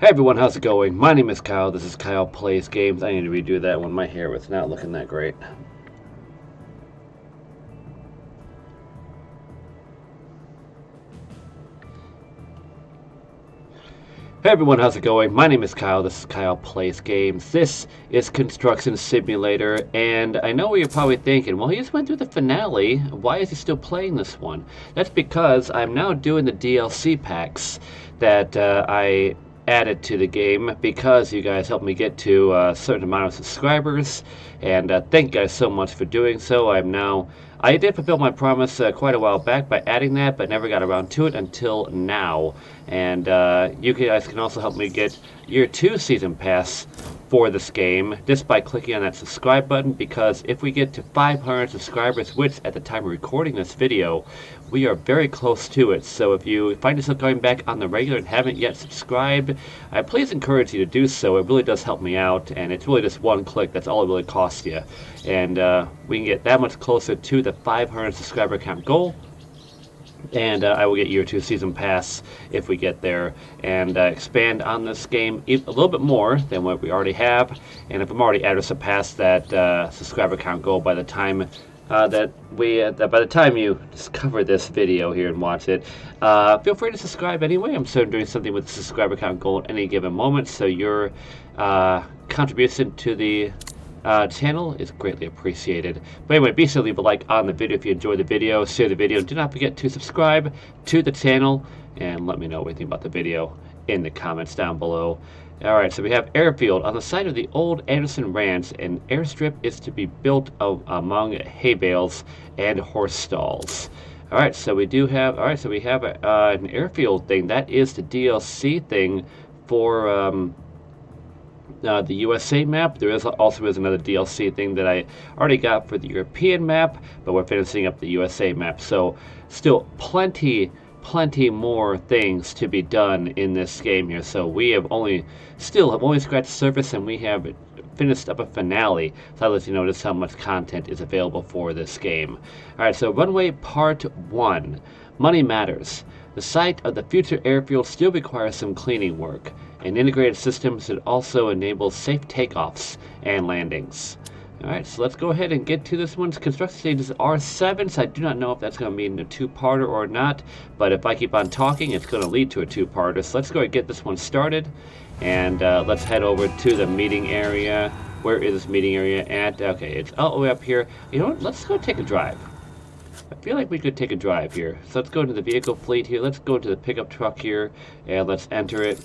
Hey everyone, how's it going? My name is Kyle. This is Kyle Plays Games. I need to redo that one. My hair was not looking that great. Hey everyone, how's it going? My name is Kyle. This is Kyle Plays Games. This is Construction Simulator, and I know what you're probably thinking, well, he just went through the finale. Why is he still playing this one? That's because I'm now doing the DLC packs that I added to the game because you guys helped me get to a certain amount of subscribers, and thank you guys so much for doing so. I did fulfill my promise quite a while back by adding that, but never got around to it until now. And you guys can also help me get Year 2 Season Pass for this game just by clicking on that subscribe button, because if we get to 500 subscribers, which at the time of recording this video, we are very close to it. So if you find yourself going back on the regular and haven't yet subscribed, I please encourage you to do so. It really does help me out, and it's really just one click. That's all it really costs you. And we can get that much closer to the 500 subscriber count goal. And I will get Year 2 Season Pass if we get there, and expand on this game a little bit more than what we already have. And if I'm already at or surpassed that subscriber count goal by the time by the time you discover this video here and watch it, feel free to subscribe anyway. I'm sort of doing something with the subscriber count goal at any given moment, so your contribution to the channel is greatly appreciated. But anyway, be sure to leave a like on the video if you enjoyed the video, share the video, and do not forget to subscribe to the channel, and let me know what you think about the video in the comments down below. Alright, so we have airfield. On the site of the old Anderson Ranch, an airstrip is to be built among hay bales and horse stalls. Alright, so we do have, an airfield thing. That is the DLC thing for the USA map. There also is another DLC thing that I already got for the European map, but we're finishing up the USA map. So still plenty more things to be done in this game here. So we have only scratched the surface, and we have finished up a finale. So that lets you know just how much content is available for this game. Alright, so Runway Part 1. Money matters. The site of the future airfield still requires some cleaning work. An integrated system should also enable safe takeoffs and landings. Alright, so let's go ahead and get to this one's construction stage is R7, so I do not know if that's going to be a two-parter or not, but if I keep on talking, it's going to lead to a two-parter. So let's go and get this one started, and let's head over to the meeting area. Where is this meeting area at? Okay, it's all the way up here. You know what? Let's go take a drive. I feel like we could take a drive here. So let's go into the vehicle fleet here. Let's go to the pickup truck here, and let's enter it.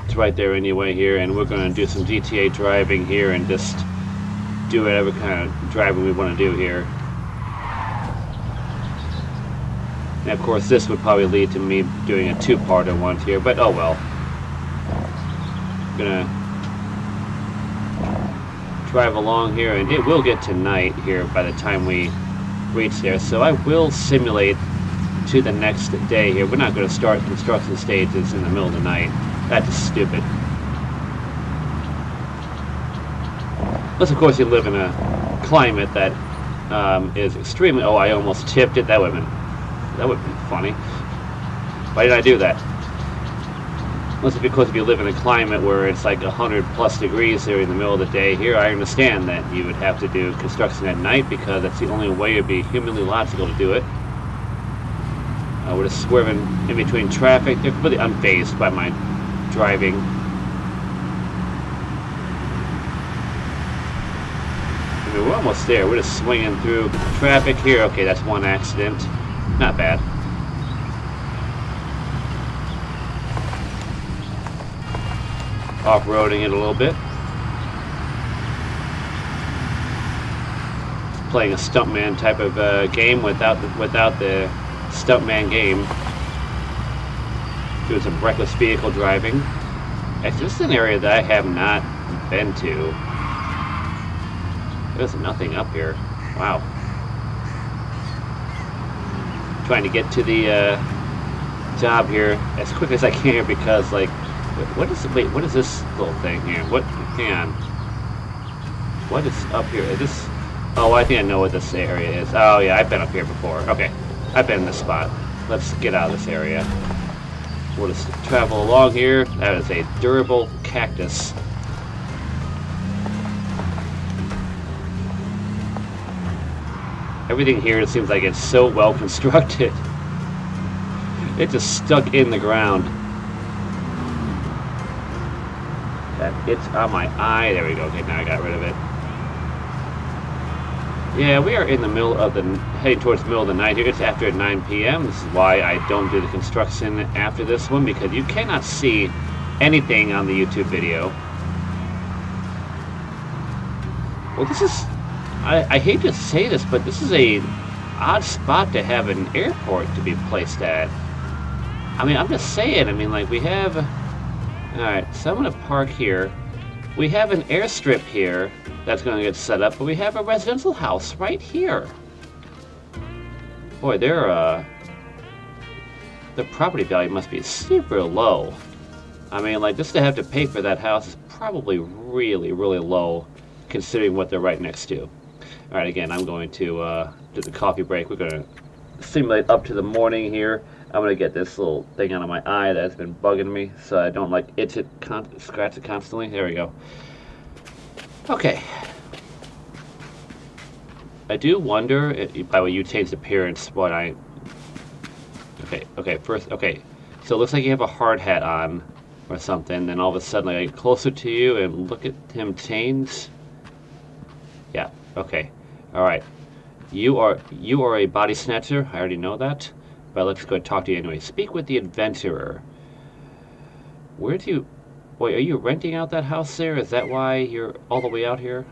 It's right there anyway here, and we're going to do some GTA driving here and just do whatever kind of driving we want to do here. And of course this would probably lead to me doing a two-parter one here, but oh well. I'm gonna drive along here, and it will get to night here by the time we reach there, so I will simulate to the next day here. We're not going to start construction stages in the middle of the night. That's stupid. Unless, of course, you live in a climate that is extremely... Oh, I almost tipped it. That would have been funny. Why did I do that? Unless, because if you live in a climate where it's like 100+ degrees here in the middle of the day, here I understand that you would have to do construction at night because that's the only way it would be humanly logical to do it. We're just swerving in between traffic. They're completely unfazed by my driving. I mean, we're almost there. We're just swinging through traffic here. Okay, that's one accident. Not bad. Off-roading it a little bit. Playing a stuntman type of game without the stuntman game. Doing some reckless vehicle driving. Actually, this is an area that I have not been to. There's nothing up here. Wow. Trying to get to the job here as quick as I can because, like, what is this little thing here? Hang on. What is up here? Is this... Oh, I think I know what this area is. Oh, yeah, I've been up here before. Okay. I've been in this spot. Let's get out of this area. We'll just travel along here. That is a durable cactus. Everything here seems like it's so well constructed. It just stuck in the ground. It's on my eye. There we go. Okay, now I got rid of it. Yeah, we are in the middle of the, heading towards the middle of the night here. It's after 9 p.m. This is why I don't do the construction after this one, because you cannot see anything on the YouTube video. Well, this is, I hate to say this, but this is a odd spot to have an airport to be placed at. I mean, I'm just saying, I mean, like, we have, alright, so I'm going to park here. We have an airstrip here that's going to get set up, but we have a residential house right here. Boy, their property value must be super low. I mean, like, just to have to pay for that house is probably really, really low, considering what they're right next to. Alright, again, I'm going to do the coffee break. We're going to simulate up to the morning here. I'm going to get this little thing out of my eye that's been bugging me, so I don't, like, itch it, scratch it constantly. There we go. Okay. I do wonder, by the way, you changed appearance when I... Okay, first, okay. So it looks like you have a hard hat on, or something, then all of a sudden I get closer to you and look at him change. Yeah, okay. Alright. You are a body snatcher, I already know that. But let's go talk to you anyway. Speak with the adventurer. Where do you... Wait, are you renting out that house there? Is that why you're all the way out here?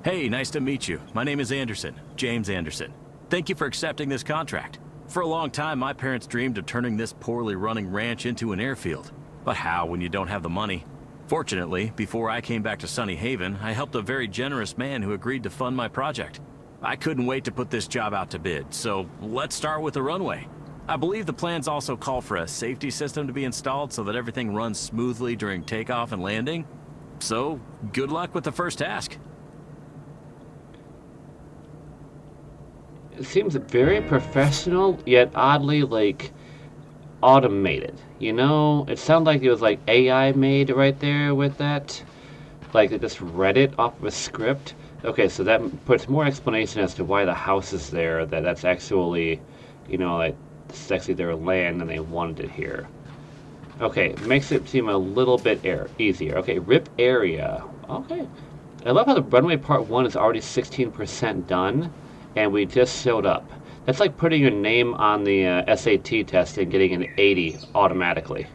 Hey, nice to meet you. My name is Anderson, James Anderson. Thank you for accepting this contract. For a long time, my parents dreamed of turning this poorly running ranch into an airfield. But how when you don't have the money? Fortunately, before I came back to Sunny Haven, I helped a very generous man who agreed to fund my project. I couldn't wait to put this job out to bid, so let's start with the runway. I believe the plans also call for a safety system to be installed so that everything runs smoothly during takeoff and landing. So, good luck with the first task. It seems very professional, yet oddly, like, automated. You know, it sounded like it was, like, AI made right there with that. Like, it just read it off of a script. Okay, so that puts more explanation as to why the house is there, that's actually, you know, like, it's actually their land and they wanted it here. Okay, makes it seem a little bit easier. Okay, RIP area. Okay. I love how the runway part 1 is already 16% done, and we just showed up. That's like putting your name on the SAT test and getting an 80 automatically.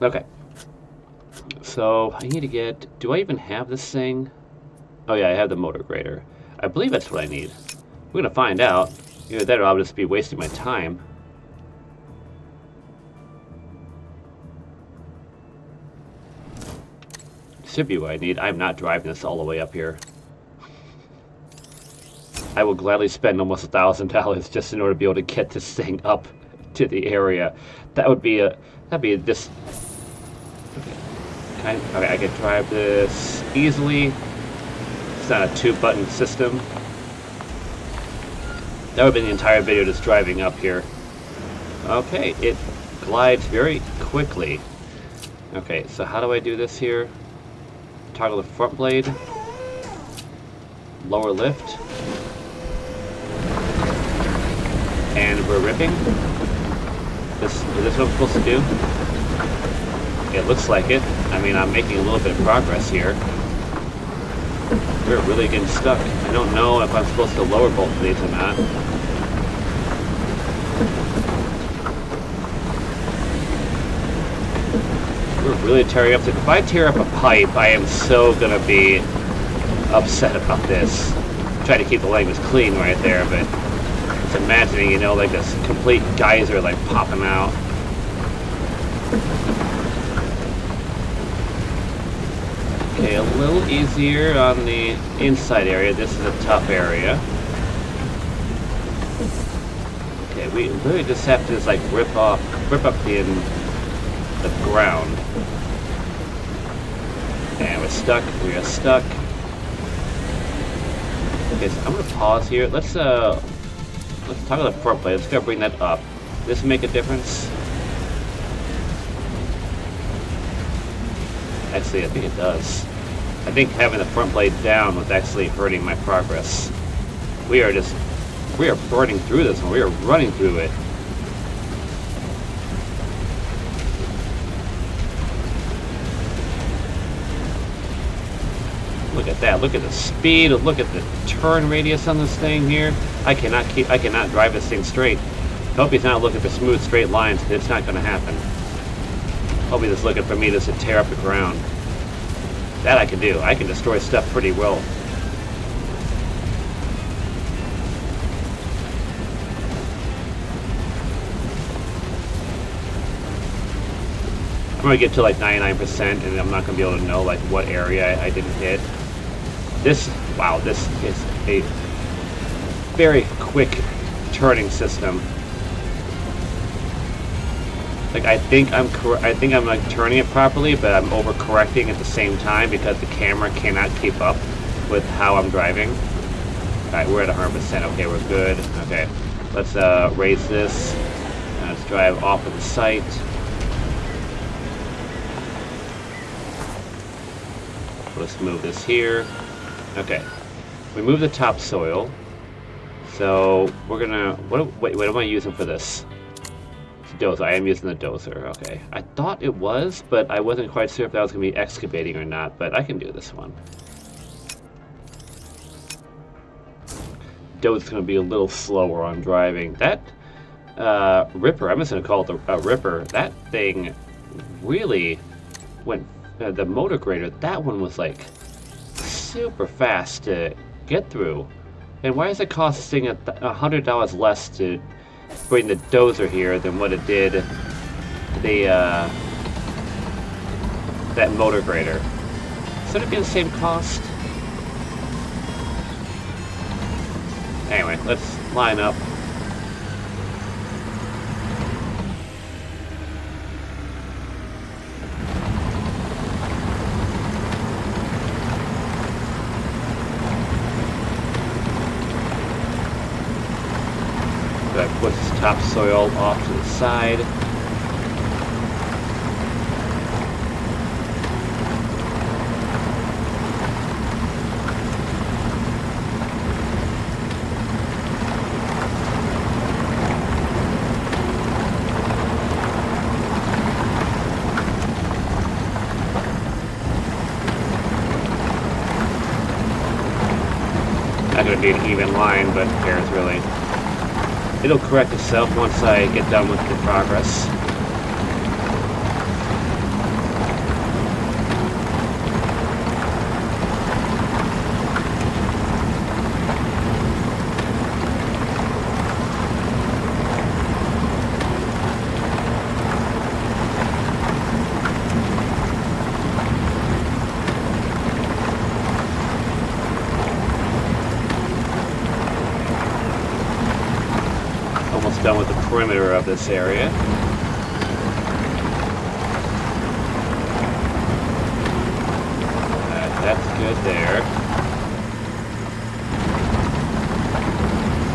Okay. So, I need to get... Do I even have this thing? Oh yeah, I have the motor grader. I believe that's what I need. We're gonna find out. Either that or I'll just be wasting my time. Should be what I need. I'm not driving this all the way up here. I will gladly spend almost $1,000 just in order to be able to get this thing up to the area. That'd be this. Okay, I can drive this easily. It's not a 2-button system. That would have been the entire video just driving up here. Okay, it glides very quickly. Okay, so how do I do this here? Toggle the front blade. Lower lift. And we're ripping. Is this what I'm supposed to do? It looks like it. I mean, I'm making a little bit of progress here. We're really getting stuck. I don't know if I'm supposed to lower both of these or not. We're really tearing up. If I tear up a pipe, I am so gonna be upset about this. Try to keep the language clean right there, but just imagining, you know, like this complete geyser like popping out. Okay, a little easier on the inside area. This is a tough area. Okay, we literally just have to just like rip up the ground. And we're stuck. We are stuck. Okay, so I'm gonna pause here. Let's Let's talk about the front plate. Let's go bring that up. Does this make a difference? Actually, I think it does. I think having the front blade down was actually hurting my progress. We are burning through this one. We are running through it. Look at that. Look at the speed. Look at the turn radius on this thing here. I cannot drive this thing straight. Hope he's not looking for smooth straight lines, because it's not going to happen. Hope he's just looking for me just to tear up the ground. That I can do. I can destroy stuff pretty well. I'm going to get to like 99% and I'm not going to be able to know like what area I didn't hit. Wow, this is a very quick turning system. Like I think I'm like turning it properly, but I'm overcorrecting at the same time because the camera cannot keep up with how I'm driving. Alright, we're at 100%. Okay, we're good. Okay, let's raise this. Let's drive off of the site. Let's move this here. Okay, we move the topsoil. So we're gonna wait. What am I using for this? Dozer. I am using the dozer. Okay. I thought it was, but I wasn't quite sure if that was going to be excavating or not, but I can do this one. Dozer's going to be a little slower on driving. That Ripper, I'm just going to call it a Ripper, that thing really went, the motor grader, that one was like super fast to get through. And why does it cost this thing $100 less to bring the dozer here than what it did that motor grader? Should it be the same cost? Anyway, let's line up. Push this topsoil off to the side. Not going to be an even line, but who cares really. It'll correct itself once I get done with the progress. Done with the perimeter of this area. That's good there.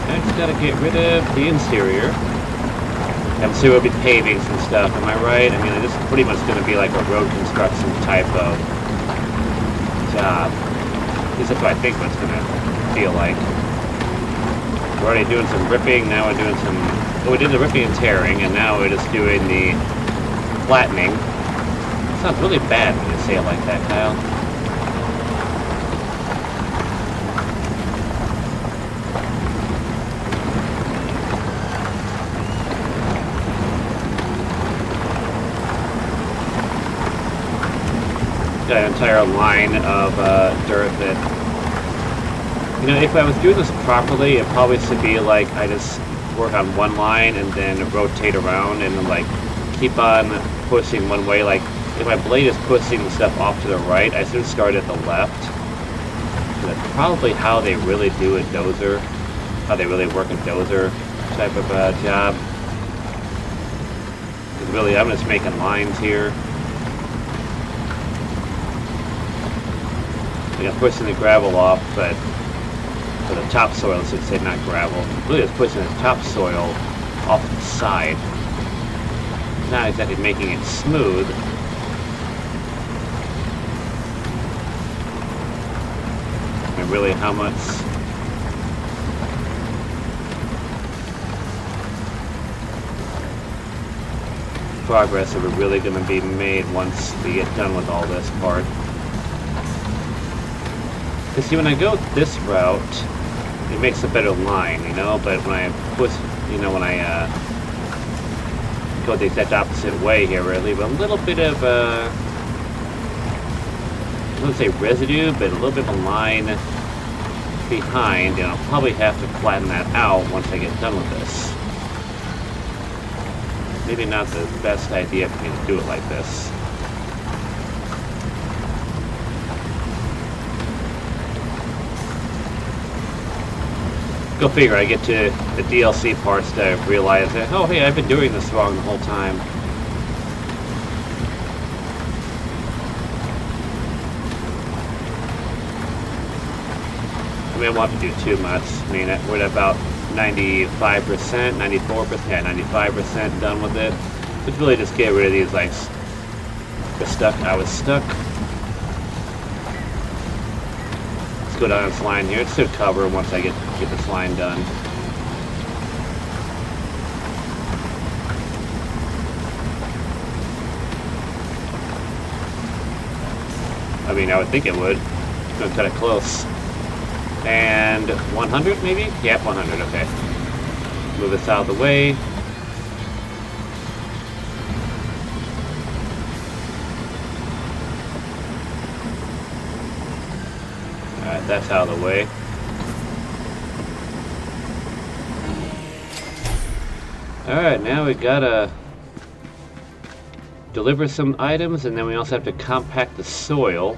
I just gotta get rid of the interior. I'm sure we'll be paving some stuff, am I right? I mean, this is pretty much gonna be like a road construction type of job. At least that's what I think it's gonna feel like. We're already doing some ripping, now we're doing some... Well, we did the ripping and tearing, and now we're just doing the flattening. It sounds really bad when you say it like that, Kyle. Got an entire line of dirt that... You know, if I was doing this properly, it probably should be like I just work on one line and then rotate around and then like keep on pushing one way. Like if my blade is pushing the stuff off to the right, I should start at the left. So that's probably how they really do a dozer, how they really work a dozer type of job. Because really, I'm just making lines here. Like I'm pushing the gravel off, but So the topsoil, I should say, not gravel. Really just pushing the topsoil off to the side. Not exactly making it smooth. And really how much progress are we really going to be made once we get done with all this part. Because see, when I go this route, it makes a better line, you know, but when I push, you know, when I go the exact opposite way here, where I leave a little bit of, I wouldn't say residue, but a little bit of a line behind, and I'll probably have to flatten that out once I get done with this. Maybe not the best idea for me to do it like this. Go figure, I get to the DLC parts to realize that, oh hey, I've been doing this wrong the whole time. I mean, I want to do too much. I mean, we're at about 95%, 94%, yeah, 95% done with it. Just really just get rid of these, like, I was stuck. Let's go down this line here. It should cover once I get this line done. I mean, I would think it would. It's gonna cut it close. And 100 maybe? Yep, 100, okay. Move this out of the way. Alright, that's out of the way. Alright, now we gotta deliver some items, and then we also have to compact the soil.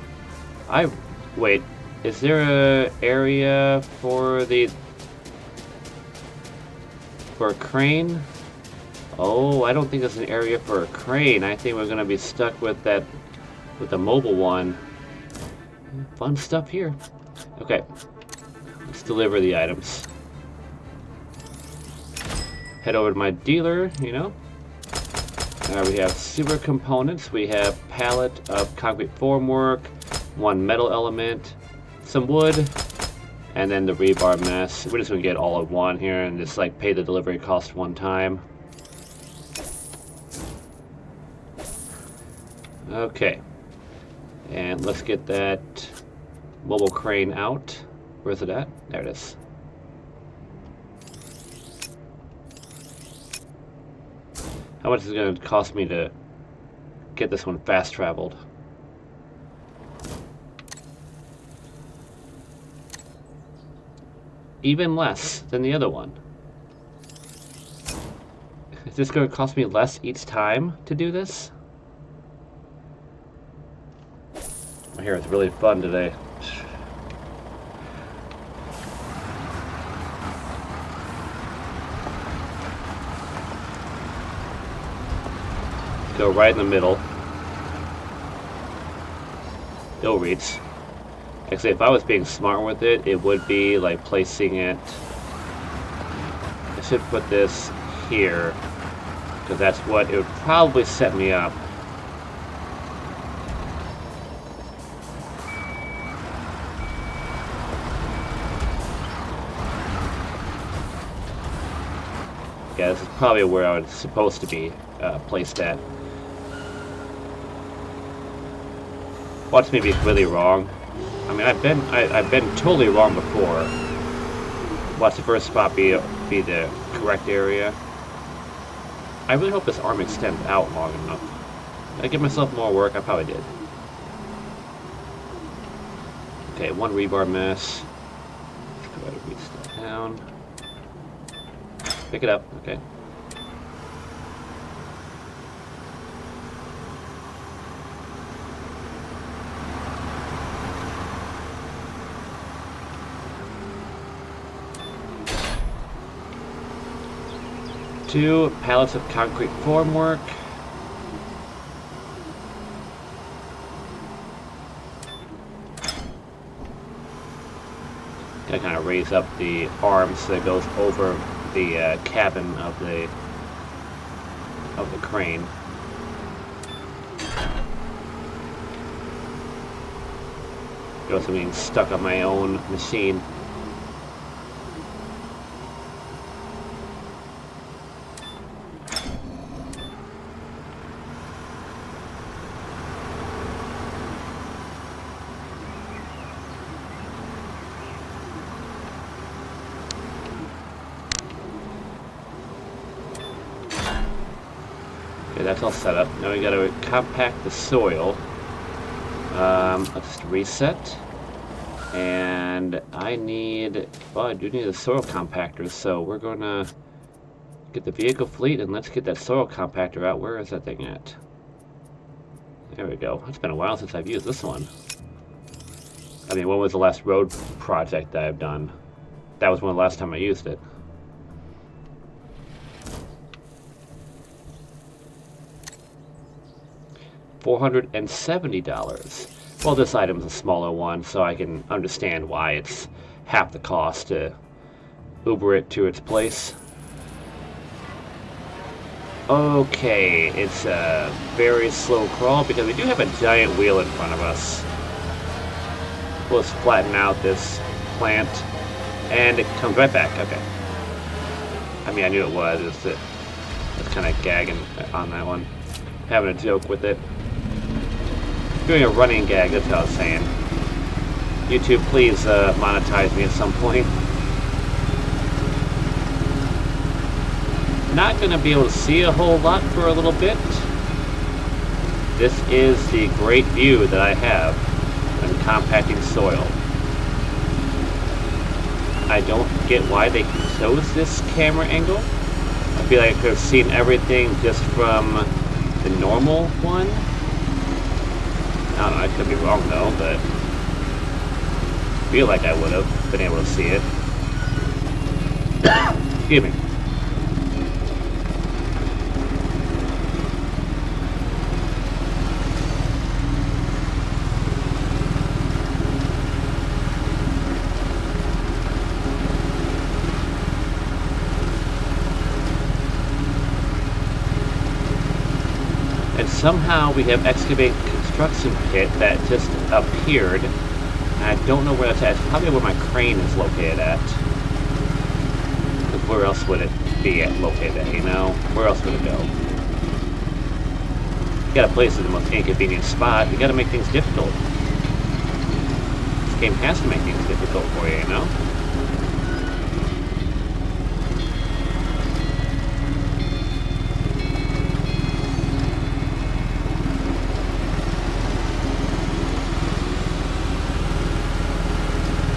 Wait, is there a area for a crane? Oh, I don't think there's an area for a crane. I think we're gonna be stuck with the mobile one. Fun stuff here. Okay, let's deliver the items. Head over to my dealer, you know. We have super components. We have pallet of concrete formwork, one metal element, some wood, and then the rebar mess. We're just gonna get all of one here and just like pay the delivery cost one time. Okay, and let's get that mobile crane out. Where's it at? There it is. How much is it going to cost me to get this one fast traveled? Even less than the other one. Is this going to cost me less each time to do this? My hair is really fun today. Go right in the middle. It'll reach. Actually, if I was being smart with it, it would be like placing it. I should put this here, because that's what it would probably set me up. Yeah, this is probably where I was supposed to be placed at. Watch me be really wrong. I mean, I've been totally wrong before. Watch the first spot be the correct area. I really hope this arm extends out long enough. Did I give myself more work? I probably did. Okay, one rebar mess. Let's go ahead and reach that down. Pick it up, okay. Two pallets of concrete formwork. Gotta kind of raise up the arm so it goes over the cabin of the crane. Also being stuck on my own machine. Okay, that's all set up. Now we gotta compact the soil. Let's just reset. And I need, well, I do need a soil compactor, so we're gonna get the vehicle fleet and let's get that soil compactor out. Where is that thing at? There we go. It's been a while since I've used this one. I mean, when was the last road project that I've done? That was when the last time I used it. $470. Well, this item's a smaller one, so I can understand why it's half the cost to Uber it to its place. Okay, it's a very slow crawl because we do have a giant wheel in front of us. Let's flatten out this plant, and it comes right back. Okay. I mean, I knew it was. It's kind of gagging on that one. Having a joke with it. Doing a running gag, that's what I was saying. YouTube, please monetize me at some point. Not going to be able to see a whole lot for a little bit. This is the great view that I have when compacting soil. I don't get why they chose this camera angle. I feel like I could have seen everything just from the normal one. I don't know, I could be wrong though, but I feel like I would have been able to see it. Excuse me. And somehow we have excavate construction pit that just appeared. And I don't know where that's at. It's probably where my crane is located at. Because where else would it be located at, you know? Where else would it go? You gotta place it in the most inconvenient spot. You gotta make things difficult. This game has to make things difficult for you, you know?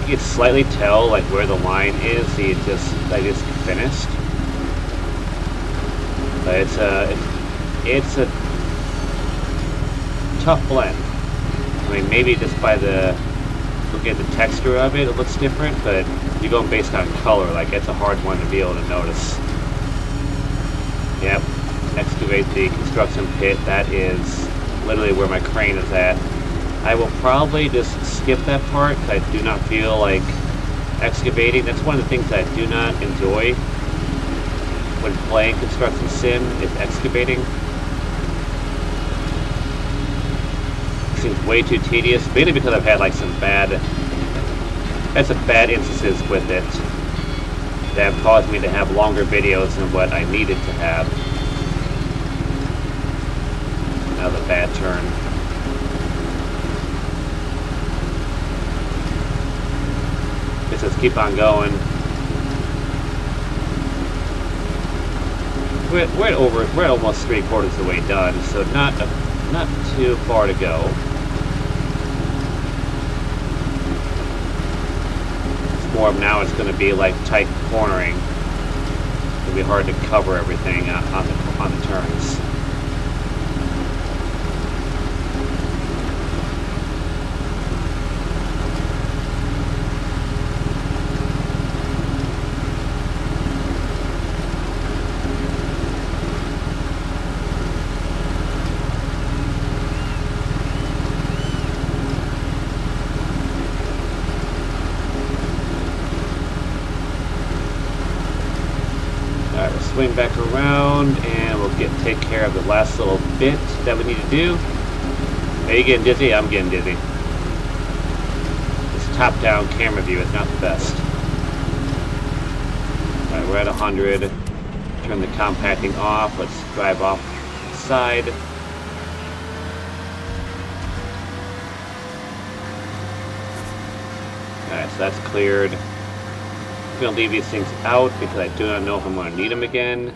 You can slightly tell like where the line is. See, it just finished. But it's a tough blend. I mean, maybe just by looking at the texture of it, it looks different. But if you're going based on color, like it's a hard one to be able to notice. Yep, excavate the construction pit. That is literally where my crane is at. I will probably just skip that part because I do not feel like excavating. That's one of the things I do not enjoy when playing Construction Sim is excavating. It seems way too tedious, mainly because I've had like some bad instances with it that have caused me to have longer videos than what I needed to have. Now the bad turn. Let's keep on going. We're almost 3/4 of the way done, so not too far to go. It's more of now. It's going to be like tight cornering. It'll be hard to cover everything on the turns. crane back around, and we'll take care of the last little bit that we need to do. Are you getting dizzy? I'm getting dizzy. This top-down camera view is not the best. Alright, we're at 100. Turn the compacting off. Let's drive off the side. Alright, so that's cleared. I'm going to leave these things out because I do not know if I'm going to need them again.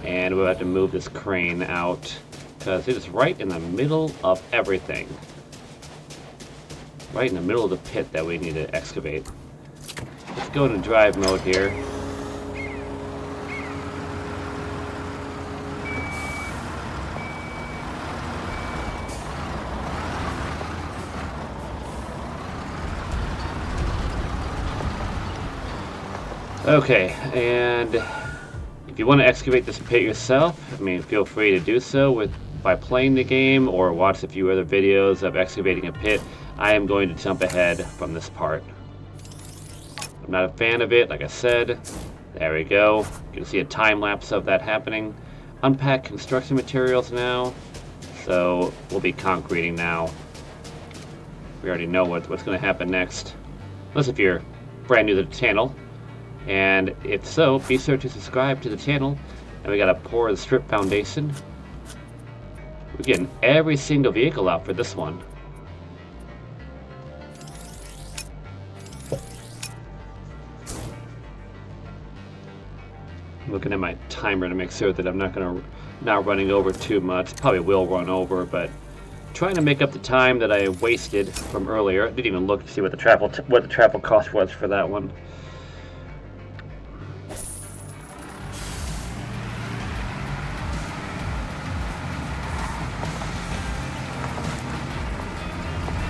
And we'll have to move this crane out because it is right in the middle of everything. Right in the middle of the pit that we need to excavate. Let's go into drive mode here. Okay, and if you want to excavate this pit yourself, I mean, feel free to do so by playing the game or watch a few other videos of excavating a pit. I am going to jump ahead from this part. I'm not a fan of it, like I said. There we go. You can see a time lapse of that happening. Unpack construction materials now. So we'll be concreting now. We already know what's going to happen next. Unless if you're brand new to the channel. And if so, be sure to subscribe to the channel. And we got to pour the strip foundation. We're getting every single vehicle out for this one. I'm looking at my timer to make sure that I'm not running over too much. Probably will run over, but trying to make up the time that I wasted from earlier. I didn't even look to see what the travel cost was for that one.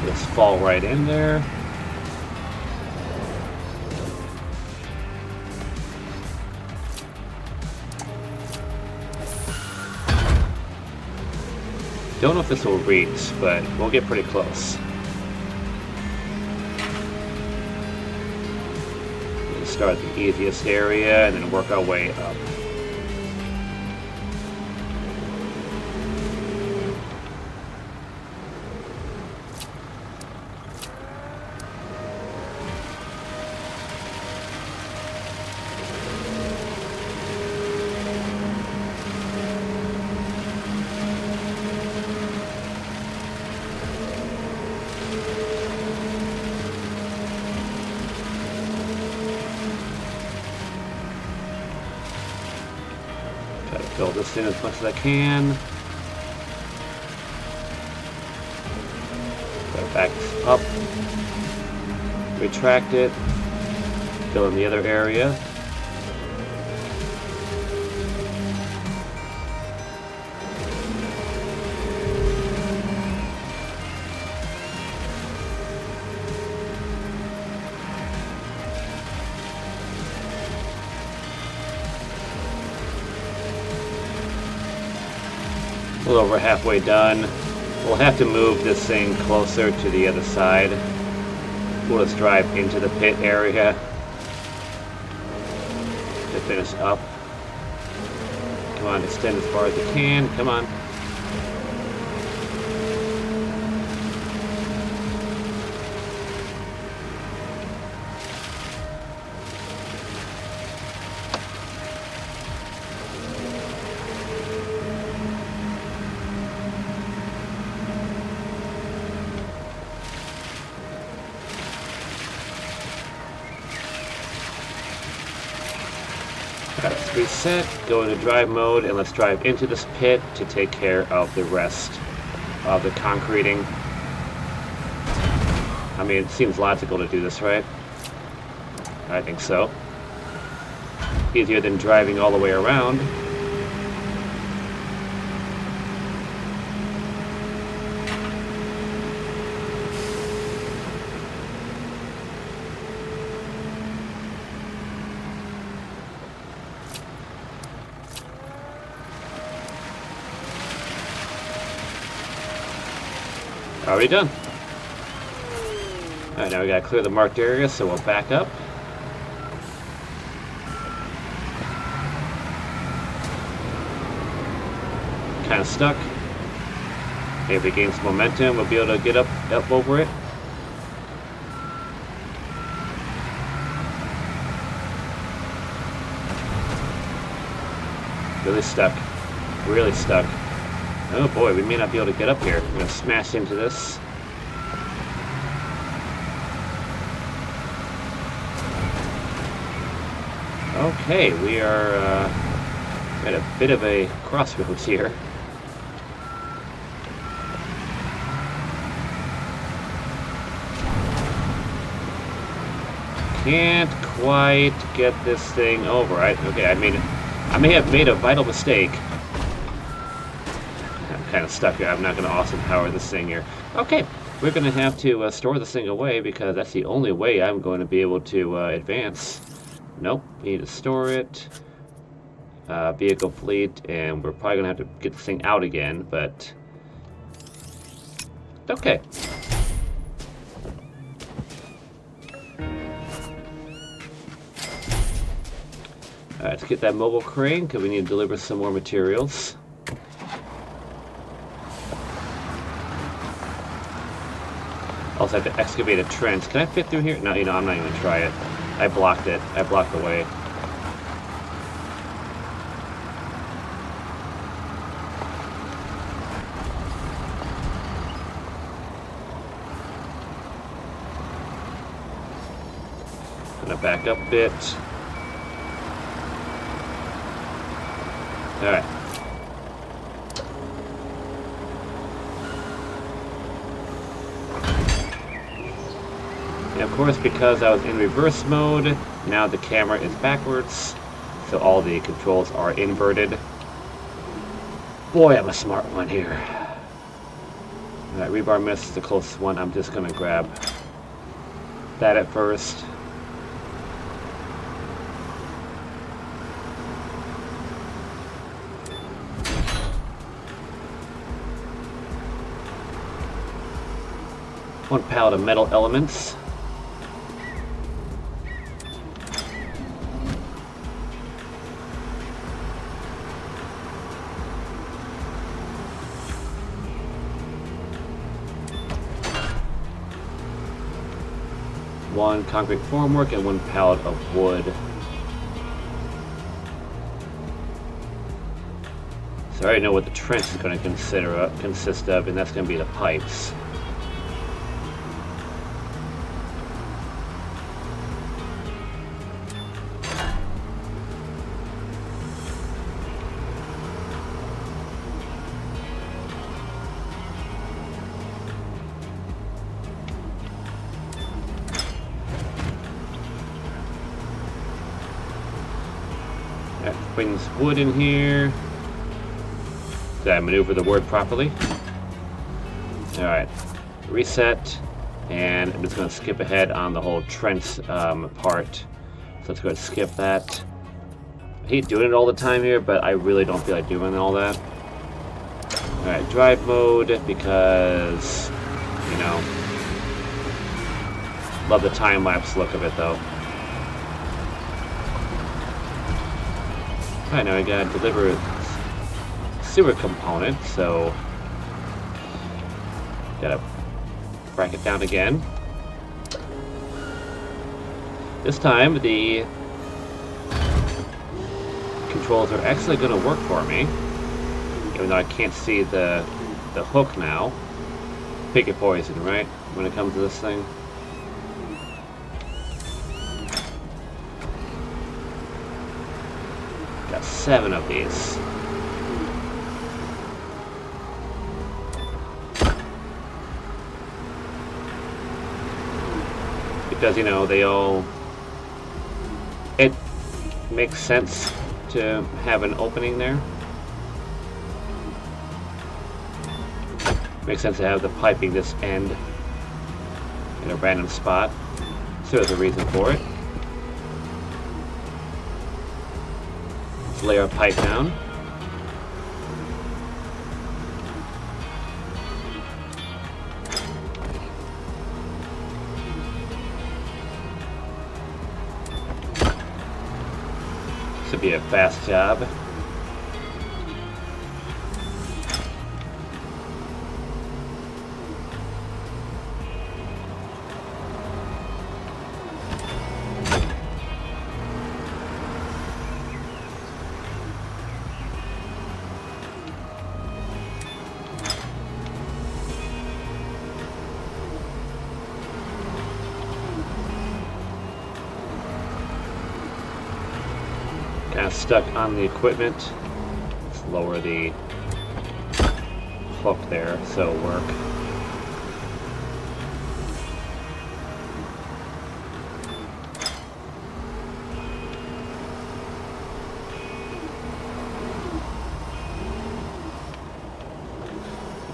Just fall right in there. Don't know if this will reach, but we'll get pretty close. We'll start at the easiest area and then work our way up. Try to fill this in as much as I can. Go back up. Retract it. Fill in the other area. A little over halfway done. We'll have to move this thing closer to the other side. We'll just drive into the pit area to finish up. Come on, extend as far as you can. Come on. Let's reset, go into drive mode, and let's drive into this pit to take care of the rest of the concreting. I mean, it seems logical to do this, right? I think so. Easier than driving all the way around. Already done. Alright, now we gotta clear the marked area, so we'll back up. kind of stuck. Maybe if we gain some momentum, we'll be able to get up over it. Really stuck. Really stuck. Oh boy, we may not be able to get up here. We're going to smash into this. Okay, we are at a bit of a crossroads here. Can't quite get this thing over. Okay, I may have made a vital mistake. I'm kind of stuck here. I'm not going to awesome power this thing here. Okay, we're going to have to store this thing away because that's the only way I'm going to be able to advance. Nope, we need to store it. Vehicle fleet, and we're probably going to have to get this thing out again, but... okay. Alright, let's get that mobile crane, because we need to deliver some more materials. Also have to excavate a trench. Can I fit through here? No, I'm not even going to try it. I blocked it. I blocked the way. Gonna back up a bit. Alright. And of course, because I was in reverse mode, now the camera is backwards, so all the controls are inverted. Boy, I'm a smart one here. Alright, rebar miss is the closest one. I'm just gonna grab that at first. One pallet of metal elements. One concrete formwork and one pallet of wood. So I already know what the trench is going to consist of, and that's going to be the pipes. Brings wood in here. Did I maneuver the word properly? Alright. Reset. And I'm just going to skip ahead on the whole trench part. So let's go ahead and skip that. I hate doing it all the time here, but I really don't feel like doing all that. Alright, drive mode because, love the time-lapse look of it though. Alright, now I gotta deliver a sewer component, so gotta break it down again. This time the controls are actually gonna work for me, even though I can't see the hook now. Pick your poison, right? When it comes to this thing. Got 7 of these. Because, they all... It makes sense to have an opening there. Makes sense to have the piping this end in a random spot. So there's a reason for it. Let's lay our pipe down. This would be a fast job. kind of stuck on the equipment. Let's lower the hook there so it'll work.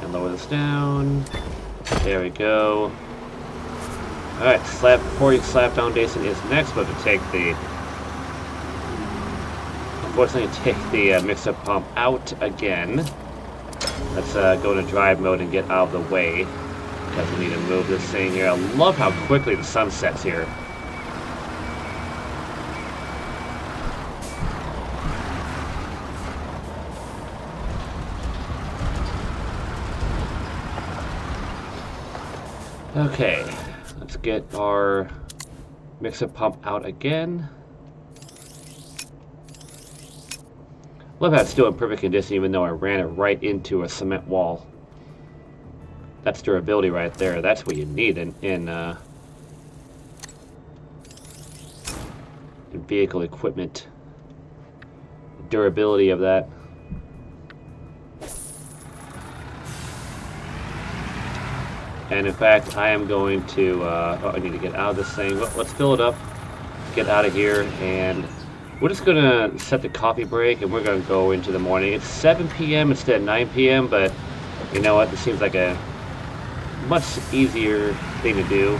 And lower this down. There we go. Alright, pouring slab foundation is next, but to take the... Unfortunately, take the mix-up pump out again. Let's go into drive mode and get out of the way, because we need to move this thing here. I love how quickly the sun sets here. Okay, let's get our mix-up pump out again. Love how it's still in perfect condition even though I ran it right into a cement wall. That's durability right there. That's what you need in vehicle equipment. The durability of that. And in fact, I am going to, I need to get out of this thing. Let's fill it up, get out of here, and we're just going to set the coffee break, and we're going to go into the morning. It's 7 p.m. instead of 9 p.m., but you know what? This seems like a much easier thing to do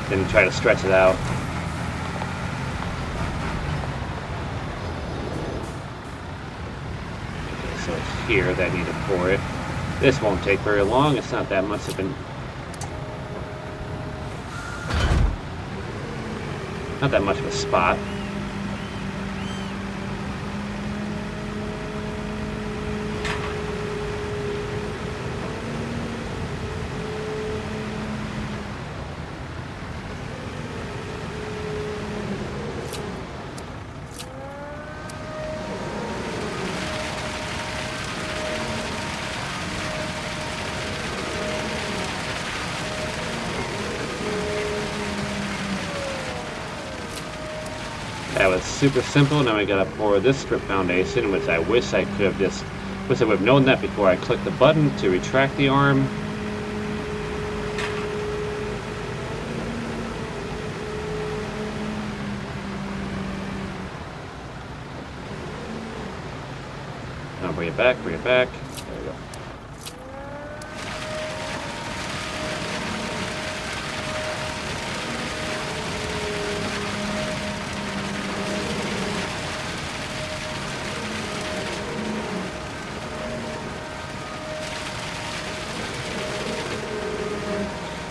than try to stretch it out. Okay, so it's here that I need to pour it. This won't take very long. It's not that much of a spot. That was super simple. Now we gotta pour this strip foundation, which I wish I could have wish I would have known that before I clicked the button to retract the arm. Now bring it back, bring it back. There we go.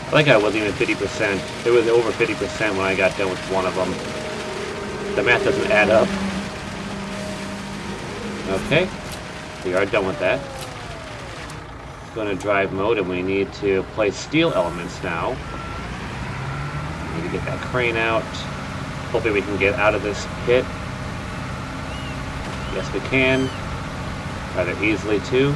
I like how it wasn't even 50%. It was over 50% when I got done with one of them. The math doesn't add up. Okay, we are done with that. Let's go into drive mode, and we need to place steel elements now. We need to get that crane out. Hopefully we can get out of this pit. Yes, we can. Rather easily, too.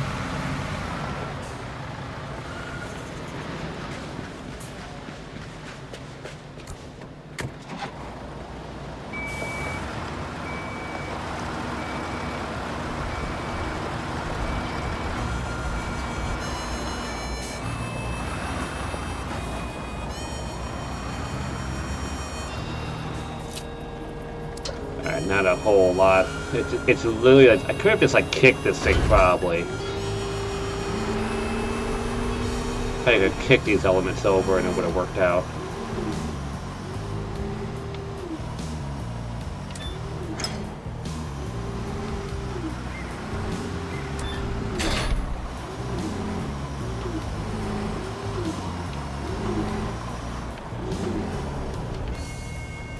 Not a whole lot. It's literally, I could have just like kicked this thing probably. I could kick these elements over and it would have worked out.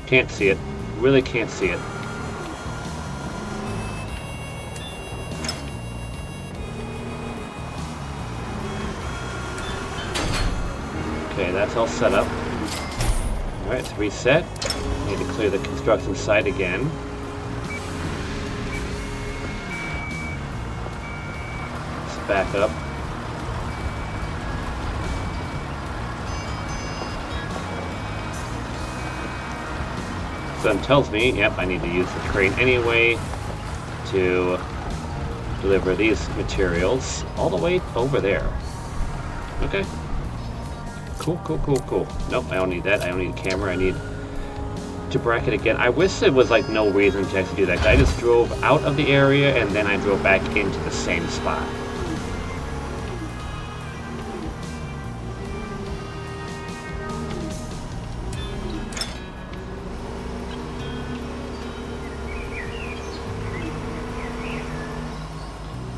Can't see it. Really can't see it. Okay, that's all set up. Alright, it's reset. Need to clear the construction site again. Let's back up. gun tells me, yep, I need to use the crane anyway to deliver these materials all the way over there. Okay. Cool, cool, cool, cool. Nope, I don't need that. I don't need a camera. I need to bracket again. I wish there was like no reason to actually do that. I just drove out of the area and then I drove back into the same spot.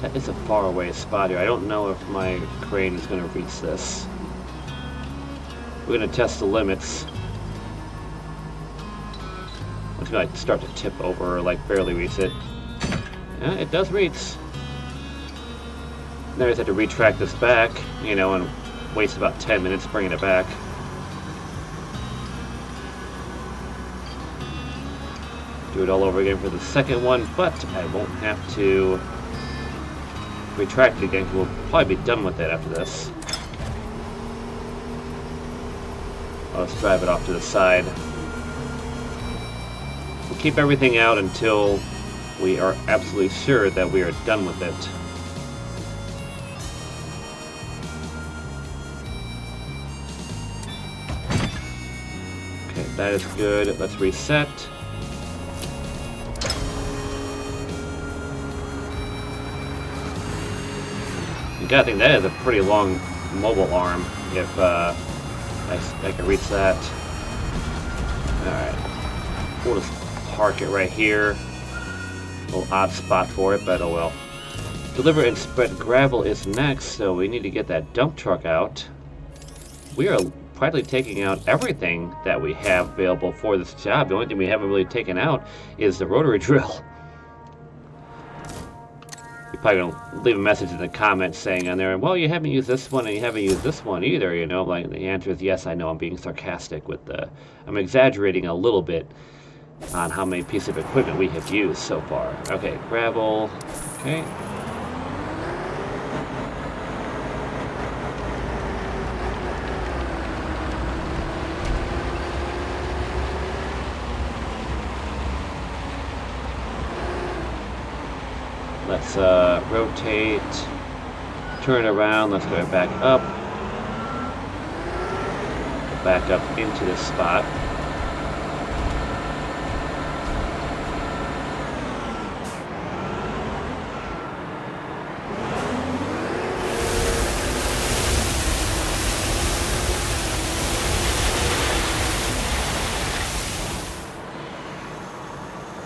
That is a far away spot here. I don't know if my crane is going to reach this. We're going to test the limits. It's going to start to tip over or like barely reach it. Yeah, it does reach. Now I just have to retract this back, you know, and waste about 10 minutes bringing it back. Do it all over again for the second one, but I won't have to retract it again, because we'll probably be done with it after this. Let's drive it off to the side. We'll keep everything out until we are absolutely sure that we are done with it. Okay, that is good. Let's reset. You gotta think that is a pretty long mobile arm if I can reach that. Alright. We'll just park it right here. A little odd spot for it, but oh well. Deliver and spread gravel is next, so we need to get that dump truck out. We are practically taking out everything that we have available for this job. The only thing we haven't really taken out is the rotary drill. You're probably going to leave a message in the comments saying on there, well, you haven't used this one and you haven't used this one either, you know. Like, the answer is yes, I know. I'm being sarcastic with the... I'm exaggerating a little bit on how many pieces of equipment we have used so far. Okay, gravel. Okay. Let's rotate, turn it around, let's go back up. Back up into this spot.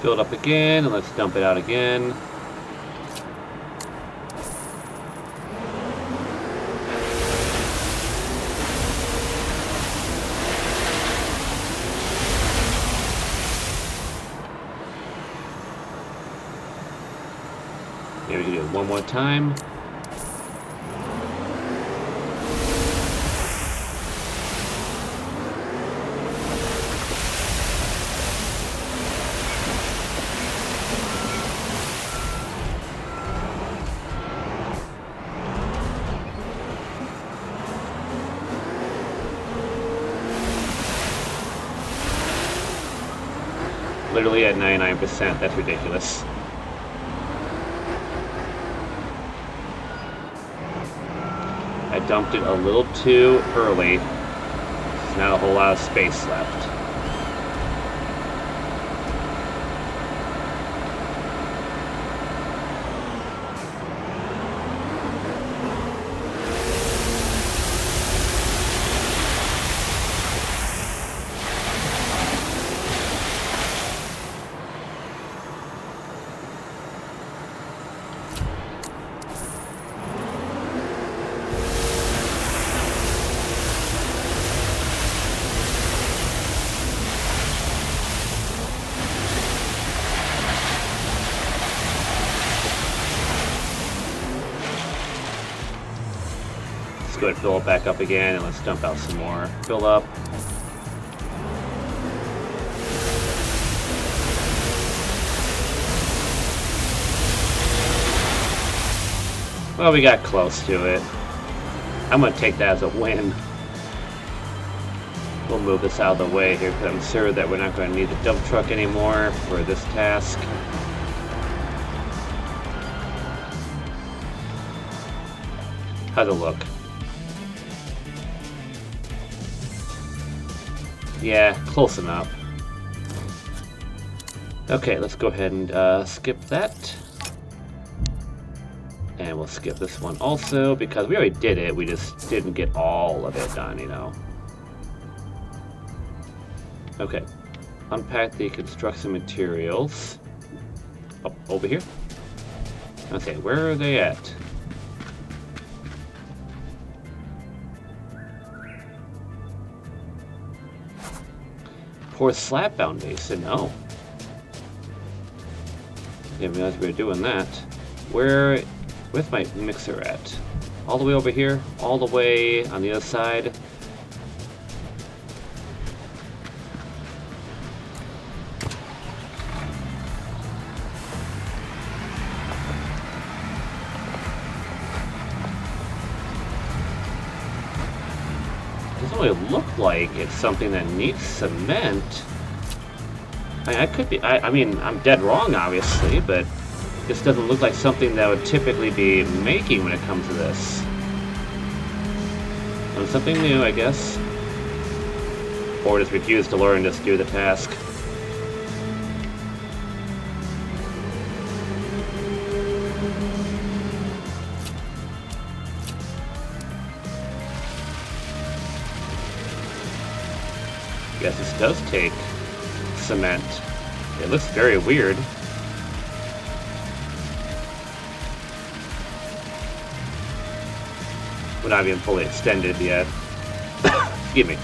Fill it up again, and let's dump it out again. Maybe we can do it one more time. Literally at 99%, that's ridiculous. I dumped it a little too early. There's not a whole lot of space left. Go ahead and fill it back up again, and let's dump out some more. Fill up. Well, we got close to it. I'm going to take that as a win. We'll move this out of the way here because I'm sure that we're not going to need the dump truck anymore for this task. How's it look? Yeah, close enough. Okay, let's go ahead and skip that. And we'll skip this one also because we already did it. We just didn't get all of it done, you know. Okay, unpack the construction materials. Oh, over here? Okay, where are they at? Pour slab foundation, no. Didn't realize we were doing that. Where's my mixer at? All the way over here? All the way on the other side? Doesn't really look like it's something that needs cement. I could be, I mean, I'm dead wrong, obviously, but this doesn't look like something that would typically be making when it comes to this. And something new, I guess. Or just refuse to learn, just do the task. Guess this does take cement. It looks very weird. We're not even fully extended yet. Excuse me.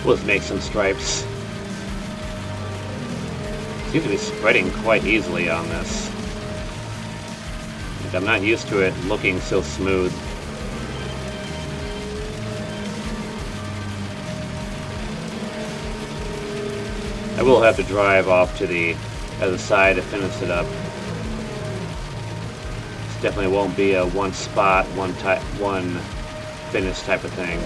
Let's make some stripes. Seems to be spreading quite easily on this. Like, I'm not used to it looking so smooth. I will have to drive off to the other side to finish it up. This definitely won't be a one spot, one finish type of thing.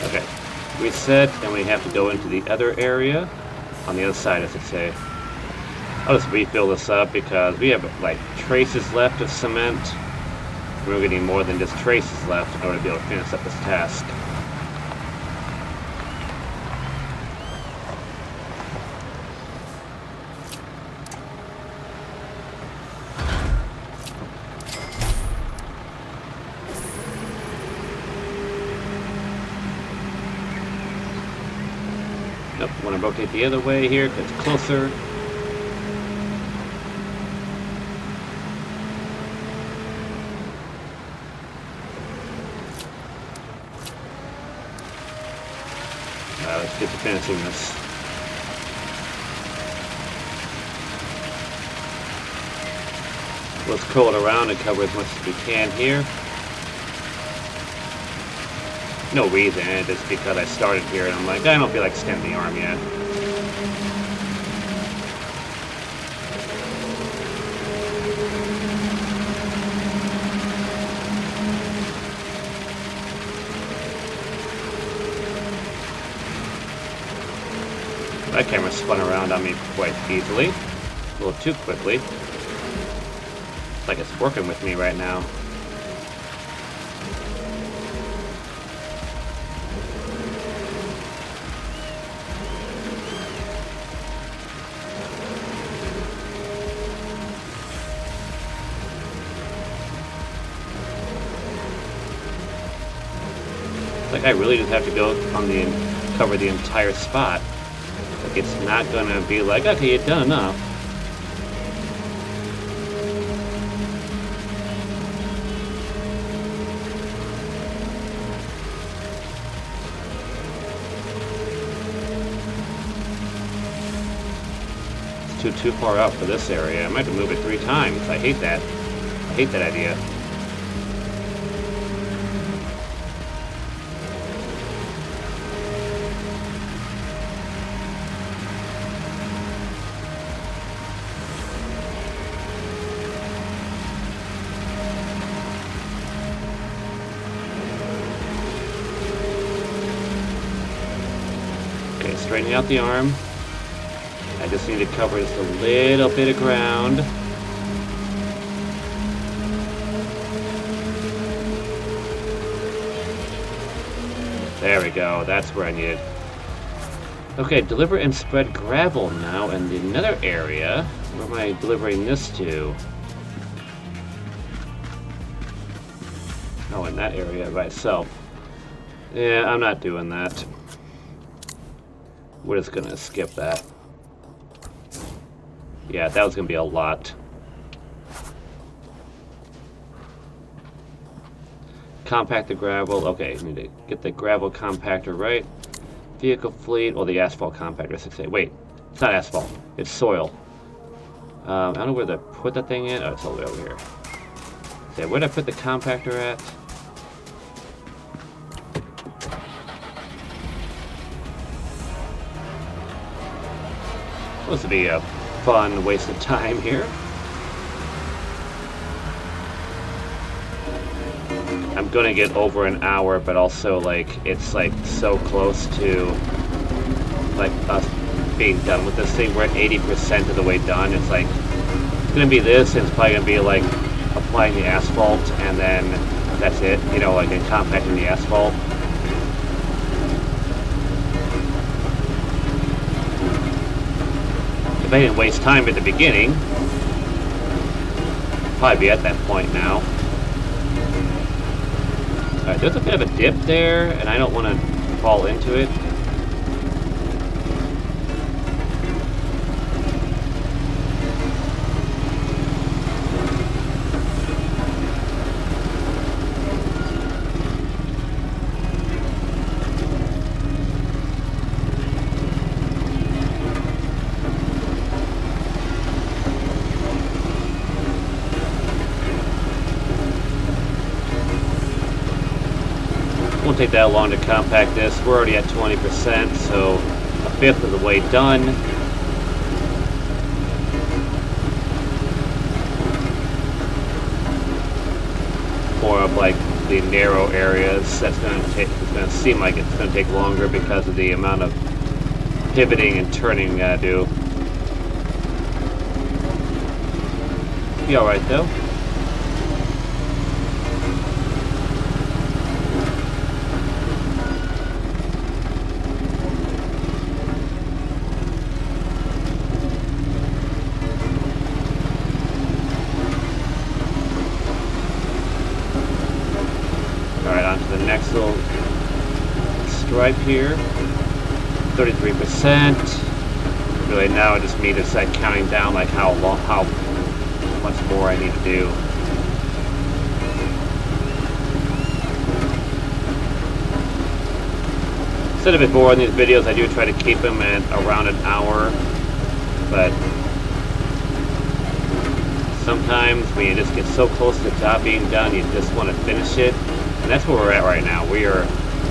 Okay, reset, and we have to go into the other area, on the other side, I should say. I'll just refill this up because we have like traces left of cement. We're getting more than just traces left in order to be able to finish up this task. Nope, want to rotate the other way here because it's closer. Let's get to finishing this. Let's curl it around and cover as much as we can here. No reason, just because I started here and I'm like, I don't feel like extending the arm yet. That camera spun around on me quite easily. A little too quickly. It's like it's working with me right now. Like I really just have to go on the cover the entire spot. Like it's not gonna be like, okay, you've done enough. It's too far up for this area. I might have to move it 3 times. I hate that. I hate that idea. Okay, straightening out the arm. I just need to cover just a little bit of ground. There we go, that's where I needed. Okay, deliver and spread gravel now in the nether area. Where am I delivering this to? Oh, in that area by itself. Yeah, I'm not doing that. We're just gonna skip that. Yeah, that was gonna be a lot. Compact the gravel. Okay, need to get the gravel compactor right. Vehicle fleet, or the asphalt compactor, 6A. Wait, it's not asphalt, it's soil. I don't know where to put that thing in. Oh, it's all the way over here. Okay, where did I put the compactor at? Supposed to be a fun waste of time here. I'm gonna get over an hour, but also like it's like so close to like us being done with this thing. We're at 80% of the way done. It's like it's gonna be this, and it's probably gonna be like applying the asphalt, and then that's it. You know, like in compacting the asphalt. If I didn't waste time at the beginning, I'd probably be at that point now. Alright, there's a bit of a dip there, and I don't want to fall into it. Won't take that long to compact this. We're already at 20%, so a fifth of the way done. More of like the narrow areas. That's going to take. It's going to seem like it's going to take longer because of the amount of pivoting and turning we got to do. Be all right though. Next little stripe here, 33%. Really now I just need to start counting down like how much more I need to do. Said it before in these videos, I do try to keep them at around an hour, but sometimes when you just get so close to the job being done, you just want to finish it. And that's where we're at right now. We are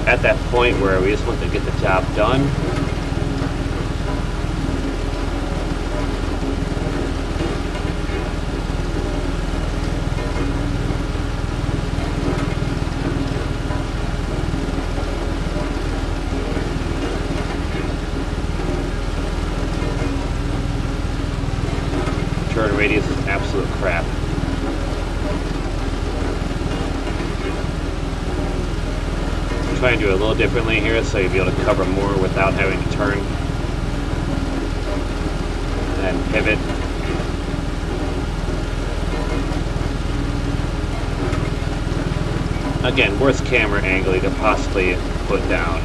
at that point where we just want to get the job done. Turn radius is absolute crap. Try and do it a little differently here so you'll be able to cover more without having to turn and pivot. Again, worst camera angle you could possibly put down.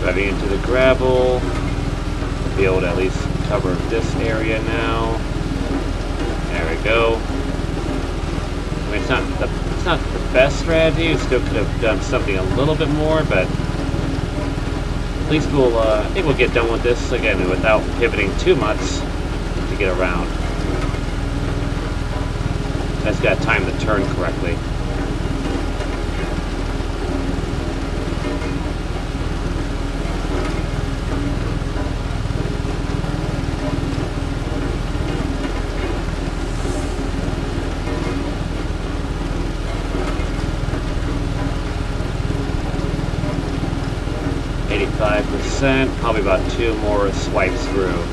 Driving into the gravel. Be able to at least cover this area now. There we go. I mean, it's not the best strategy. We still could have done something a little bit more, but at least we'll. I think we'll get done with this again without pivoting too much to get around. That's got time to turn correctly. Probably about 2 more swipes through.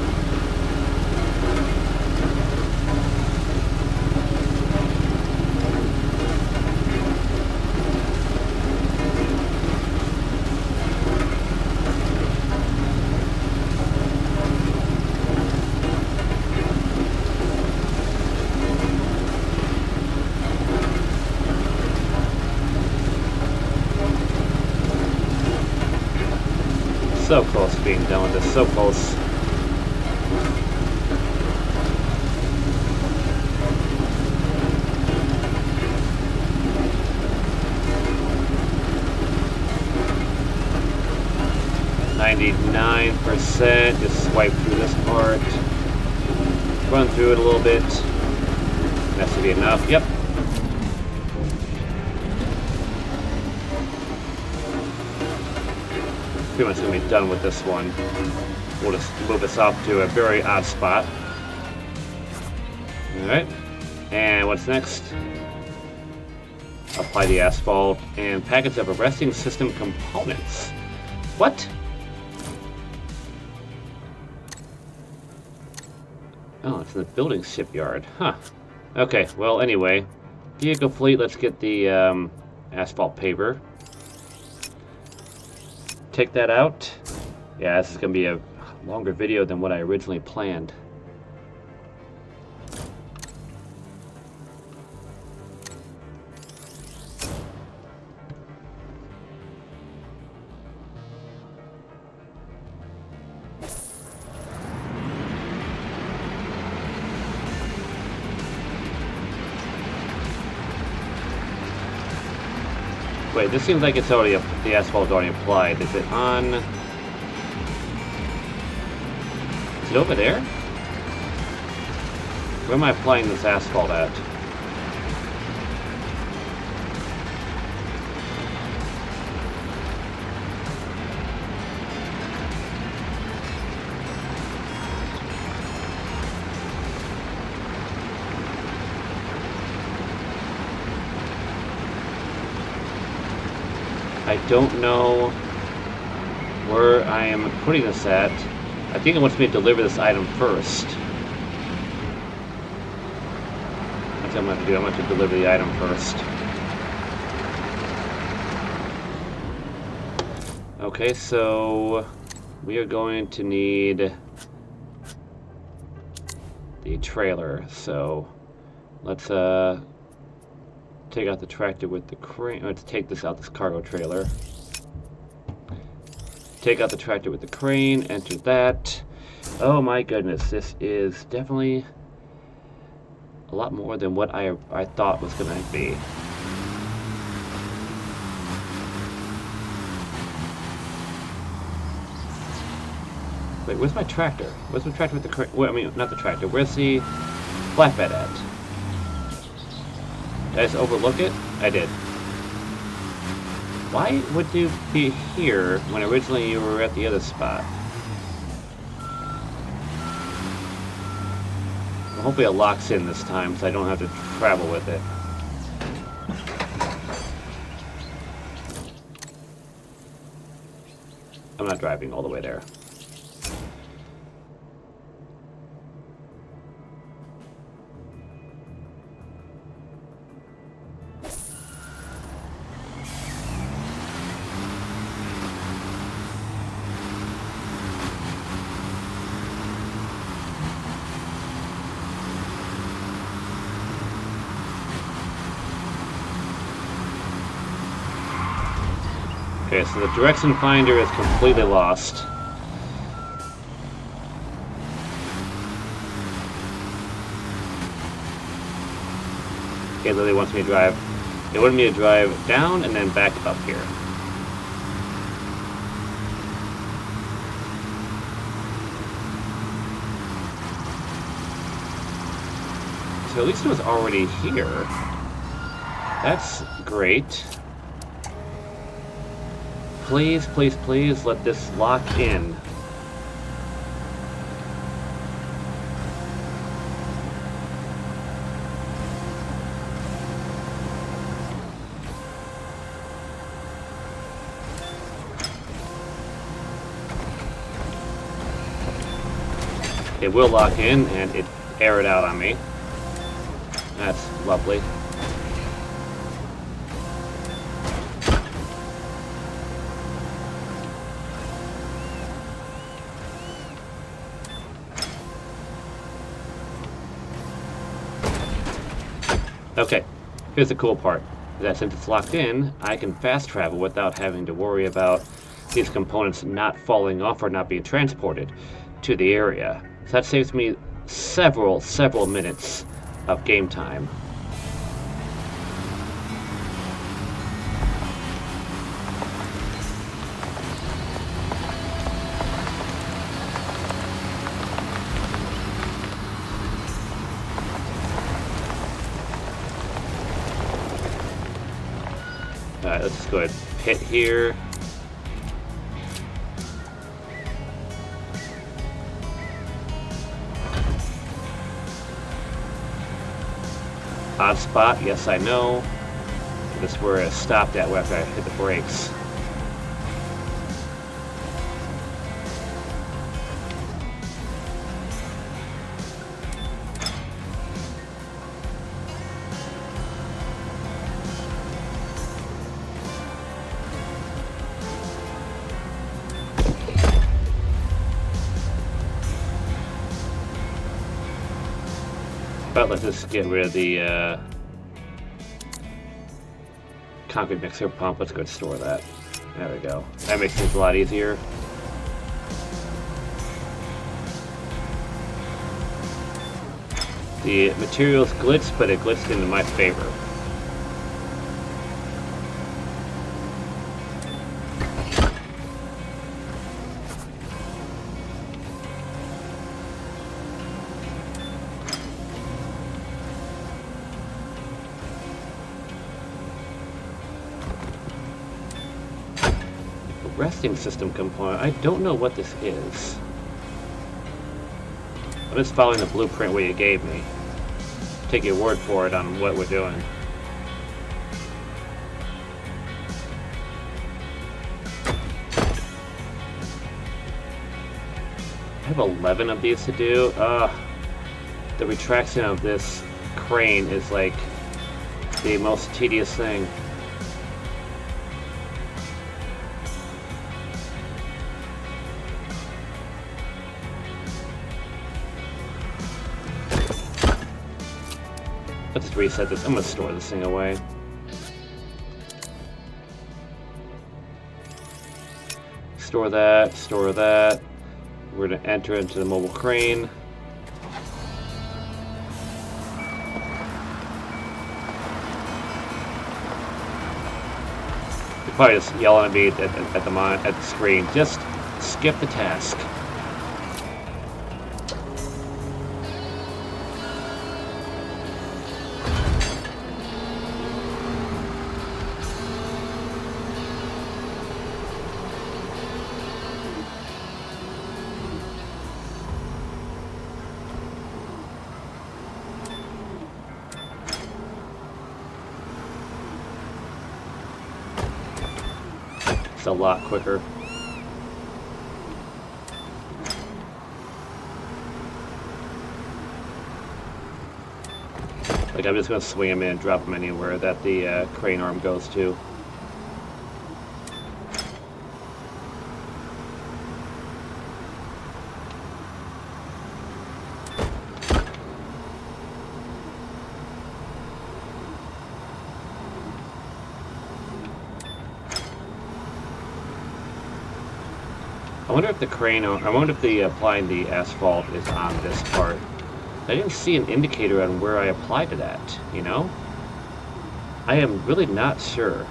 So close to being done with this, so close. %, just swipe through this part. Run through it a little bit. That should be enough, yep. Pretty much gonna be done with this one. We'll just move this off to a very odd spot. Alright. And what's next? Apply the asphalt and package up arresting system components. What? Oh, it's in the building shipyard. Huh. Okay, well, anyway. Vehicle fleet, let's get the asphalt paver. Take that out. Yeah, this is going to be a longer video than what I originally planned. Wait, this seems like it's already the asphalt's already applied. Is it on? Is it over there? Where am I applying this asphalt at? I don't know where I am putting this at. I think it wants me to deliver this item first. That's what I'm going to do. I'm going to deliver the item first. Okay, so we are going to need the trailer. So let's take out the tractor with the crane. Let's take this out, this cargo trailer. Take out the tractor with the crane, enter that. Oh my goodness, this is definitely a lot more than what I thought was going to be. Wait, where's my tractor? Where's my tractor with the crane? Well, I mean, not the tractor. Where's the flatbed at? Did I just overlook it? I did. Why would you be here when originally you were at the other spot? Well, hopefully it locks in this time so I don't have to travel with it. I'm not driving all the way there. Okay, so the direction finder is completely lost. Okay, Lily wants me to drive. They wanted me to drive down and then back up here. So at least it was already here. That's great. Please, please, please let this lock in. It will lock in and it air it out on me. That's lovely. Okay, here's the cool part. That since it's locked in, I can fast travel without having to worry about these components not falling off or not being transported to the area. So that saves me several minutes of game time. Alright, let's just go ahead and hit here. Odd spot, yes I know. This is where it stopped at after I hit the brakes. But let's just get rid of the concrete mixer pump. Let's go store that. There we go. That makes things a lot easier. The materials glitched, but it glitched into my favor. Resting system component. I don't know what this is. I'm just following the blueprint what you gave me. Take your word for it on what we're doing. I have 11 of these to do. The retraction of this crane is like the most tedious thing. Let's just reset this. I'm gonna store this thing away. Store that, store that. We're gonna enter into the mobile crane. You're probably just yelling at me at the screen. Just skip the task. It's a lot quicker. Like, I'm just going to swing them in and drop them anywhere that the crane arm goes to. I wonder if the crane, I wonder if the applying the asphalt is on this part. I didn't see an indicator on where I applied it at, you know? I am really not sure.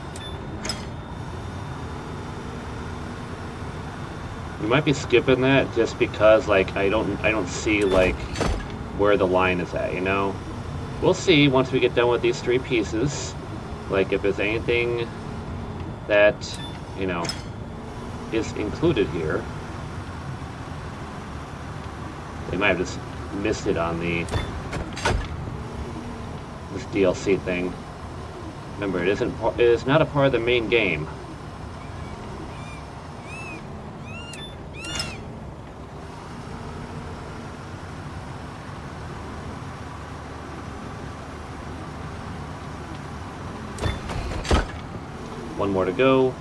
We might be skipping that just because, like, I don't see, like, where the line is at, you know? We'll see once we get done with these 3 pieces. Like, if there's anything that, you know, is included here. They might have just missed it on this DLC thing. Remember, it is not a part of the main game. One more to go.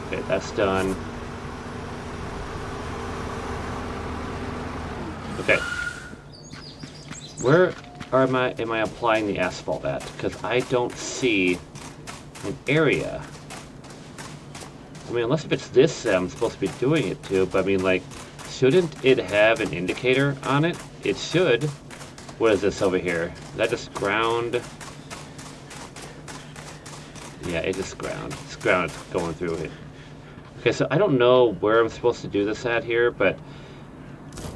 Okay, that's done. Okay. Where am I applying the asphalt at? Because I don't see an area. I mean, unless if it's this I'm supposed to be doing it to, but I mean, like, shouldn't it have an indicator on it? It should. What is this over here? Is that just ground? Yeah, it's just ground. It's ground going through it. Okay, so I don't know where I'm supposed to do this at here, but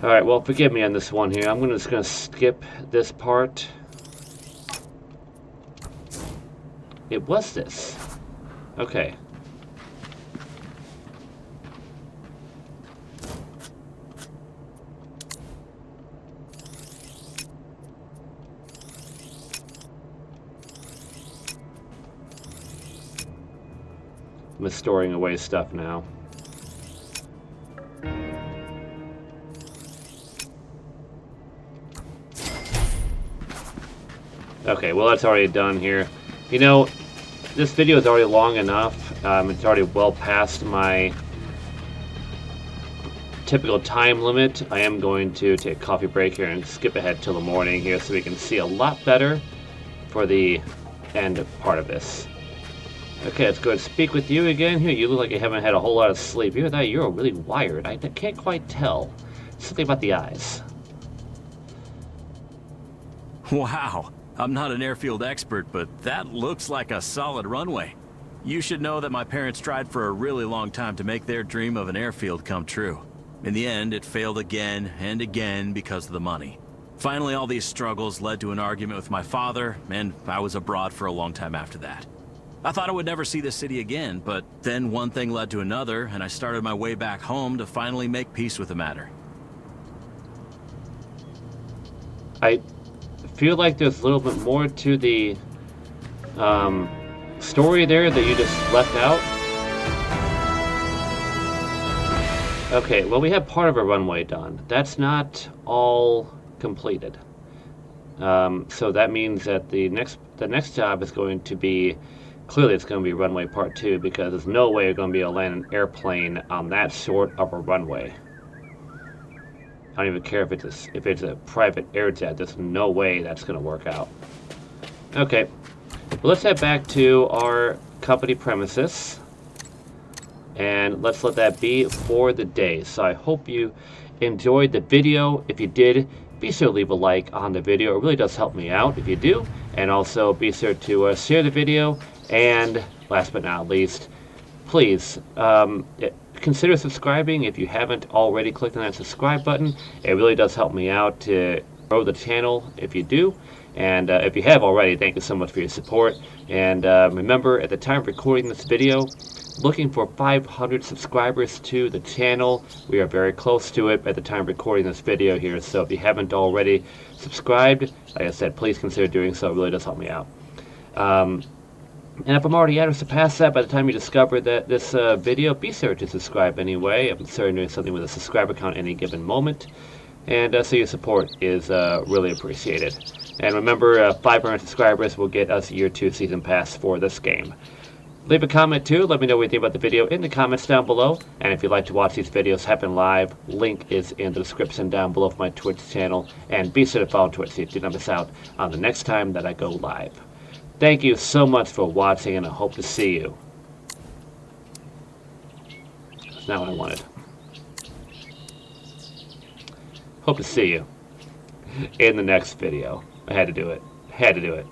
alright, well, forgive me on this one here. I'm just gonna skip this part. It was this. Okay. I'm just storing away stuff now. Okay, well, that's already done here. You know, this video is already long enough. It's already well past my typical time limit. I am going to take a coffee break here and skip ahead till the morning here so we can see a lot better for the end part of this. Okay, let's go ahead and speak with you again here. You look like you haven't had a whole lot of sleep. Either that, you're really wired. I can't quite tell. Something about the eyes. Wow. I'm not an airfield expert, but that looks like a solid runway. You should know that my parents tried for a really long time to make their dream of an airfield come true. In the end, it failed again and again because of the money. Finally, all these struggles led to an argument with my father, and I was abroad for a long time after that. I thought I would never see the city again, but then one thing led to another, and I started my way back home to finally make peace with the matter. I feel like there's a little bit more to the story there that you just left out. Okay, well, we have part of a runway done. That's not all completed. So that means that the next job is going to be, clearly it's going to be runway part 2, because there's no way you're going to be able to land an airplane on that short of a runway. I don't even care if it's a private air jet. There's no way that's going to work out. Okay, well, let's head back to our company premises, and let's let that be for the day. So I hope you enjoyed the video. If you did, be sure to leave a like on the video. It really does help me out if you do. And also be sure to share the video. And last but not least, please consider subscribing if you haven't already clicked on that subscribe button. It really does help me out to grow the channel if you do. And if you have already, thank you so much for your support. And remember, at the time of recording this video, looking for 500 subscribers to the channel. We are very close to it at the time of recording this video here. So if you haven't already subscribed, like I said, please consider doing so. It really does help me out. And if I'm already at or surpassed that by the time you discover that this video, be sure to subscribe anyway. I'm certain doing something with a subscriber count at any given moment. And so your support is really appreciated. And remember, 500 subscribers will get us Year 2 Season Pass for this game. Leave a comment too. Let me know what you think about the video in the comments down below. And if you'd like to watch these videos happen live, link is in the description down below for my Twitch channel. And be sure to follow Twitch so you do not miss out on the next time that I go live. Thank you so much for watching, and I hope to see you. That's not what I wanted. Hope to see you in the next video. I had to do it. Had to do it.